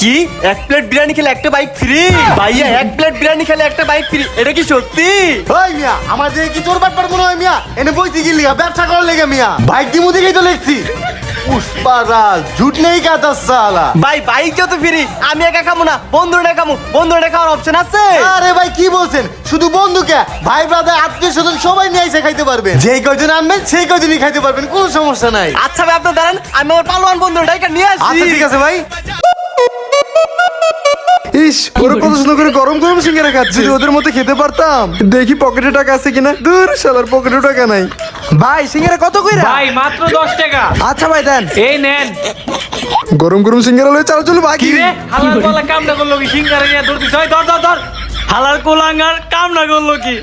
কি এক প্লেট বিরিয়ানি খেলে একটা বাইক ফ্রি? ভাইয়া এক প্লেট বিরিয়ানি খেলে একটা বাইক ফ্রি, এটা কি সত্যি? ওই মিয়া আমার যে কি তোর বাটপার মনে হয় মিয়া, এনে বইতে গেলি ব্যবসা করার লেগে মিয়া, বাইক দিমু দেখেই তো লিখছি পুষ্পারাজ ঝুট নেই কাতা সালা। ভাই বাইক যত ফ্রি, আমি একা খাবো না, বন্ধুরা খাবো, বন্ধুরা খাওয়ার অপশন আছে? আরে ভাই কি বলছেন, শুধু বন্ধুকে ভাই ব্রাদার আত্মীয় স্বজন সবাই নিয়ে এসে খাইতে পারবেন, যেই কয়জন আনবেন সেই কয়জনই খাইতে পারবেন, কোনো সমস্যা নাই। আচ্ছা ভাই আপনার দাঁড়ান, আমি আমার পালোয়ান বন্ধুটাকে নিয়ে আসি। আচ্ছা ঠিক আছে ভাই। ইস ওরা কত সুন্দর করে গরম গরম সিঙ্গারা খাচ্ছে, যদি ওদের মতো খেতে পারতাম। দেখি পকেটে টাকা আছে কিনা, দূর শালার পকেটে টাকা নাই। ভাই সিঙ্গারা কত কইরা? ভাই মাত্র 10 টাকা। আচ্ছা ভাই দেন। এই নেন। গরম গরম সিঙ্গারা লয়ে চাল চল বাকি। কি রে হালার বলা কাম না করলো কি, সিঙ্গারা নিয়ে ধরতিস? ধর ধর ধর। হালার কোলাঙ্গার কাম না করলো কি?